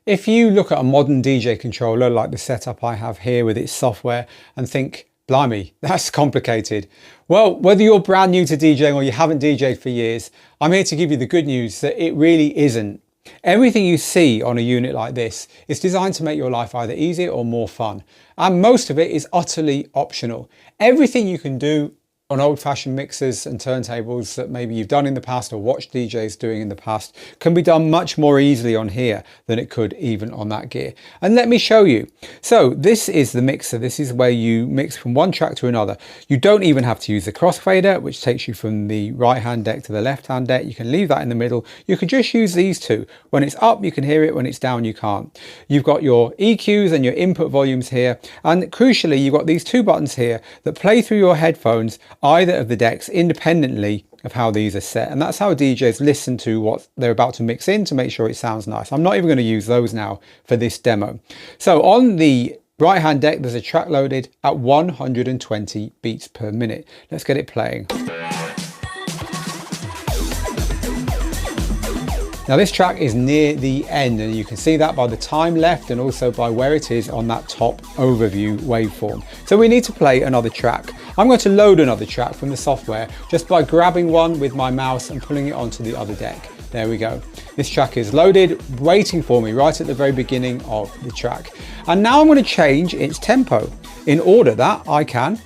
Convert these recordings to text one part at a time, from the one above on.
If you look at a modern DJ controller like the setup I have here with its software and think, blimey, that's complicated. Well, whether you're brand new to DJing or you haven't DJed for years, I'm here to give you the good news that it really isn't. Everything you see on a unit like this is designed to make your life either easier or more fun. And most of it is utterly optional. Everything you can do on old-fashioned mixers and turntables that maybe you've done in the past or watched DJs doing in the past can be done much more easily on here than it could even on that gear. And let me show you. So this is the mixer. This is where you mix from one track to another. You don't even have to use the crossfader, which takes you from the right-hand deck to the left-hand deck. You can leave that in the middle. You can just use these two. When it's up, you can hear it. When it's down, you can't. You've got your EQs and your input volumes here. And crucially, you've got these two buttons here that play through your headphones either of the decks independently of how these are set, and that's how DJs listen to what they're about to mix in to make sure it sounds nice. I'm not even going to use those now for this demo. So on the right hand deck there's a track loaded at 120 beats per minute. Let's get it playing. Now this track is near the end and you can see that by the time left and also by where it is on that top overview waveform. So we need to play another track. I'm going to load another track from the software just by grabbing one with my mouse and pulling it onto the other deck. There we go. This track is loaded, waiting for me right at the very beginning of the track. And now I'm going to change its tempo in order that I can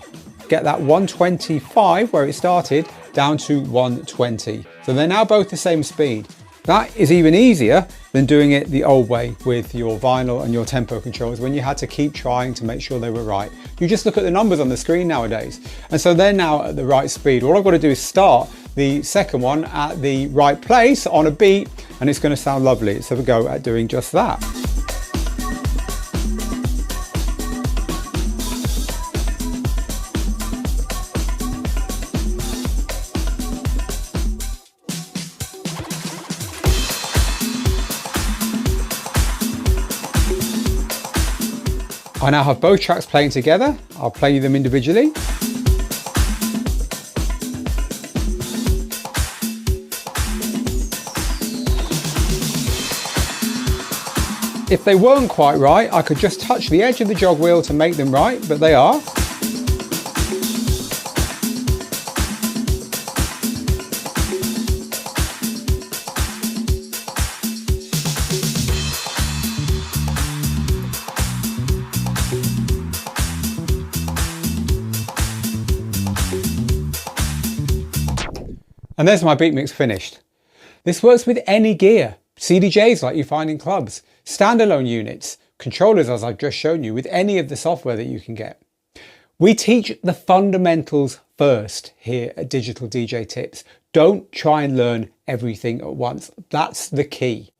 get that 125 where it started down to 120. So they're now both the same speed. That is even easier than doing it the old way with your vinyl and your tempo controls when you had to keep trying to make sure they were right. You just look at the numbers on the screen nowadays. And so they're now at the right speed. All I've got to do is start the second one at the right place on a beat and it's going to sound lovely. So we'll go at doing just that. I now have both tracks playing together. I'll play them individually. If they weren't quite right, I could just touch the edge of the jog wheel to make them right, but they are. And there's my beat mix finished. This works with any gear, CDJs like you find in clubs, standalone units, controllers as I've just shown you with any of the software that you can get. We teach the fundamentals first here at Digital DJ Tips. Don't try and learn everything at once. That's the key.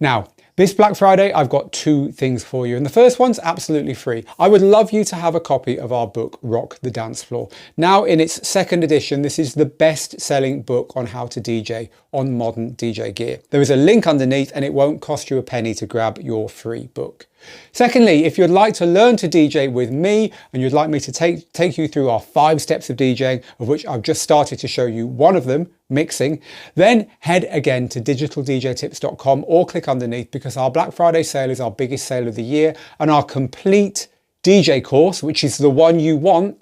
Now, this Black Friday, I've got two things for you. And the first one's absolutely free. I would love you to have a copy of our book, Rock the Dance Floor. Now in its second edition, this is the best-selling book on how to DJ on modern DJ gear. There is a link underneath and it won't cost you a penny to grab your free book. Secondly, if you'd like to learn to DJ with me and you'd like me to take you through our 5 steps of DJing, of which I've just started to show you one of them, mixing, then head again to digitaldjtips.com or click underneath because our Black Friday sale is our biggest sale of the year and our complete DJ course, which is the one you want,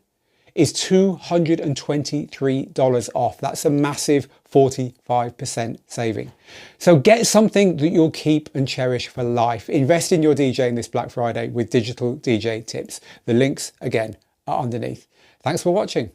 is $223 off. That's a massive 45% saving. So get something that you'll keep and cherish for life. Invest in your DJing this Black Friday with Digital DJ Tips. The links again are underneath. Thanks for watching.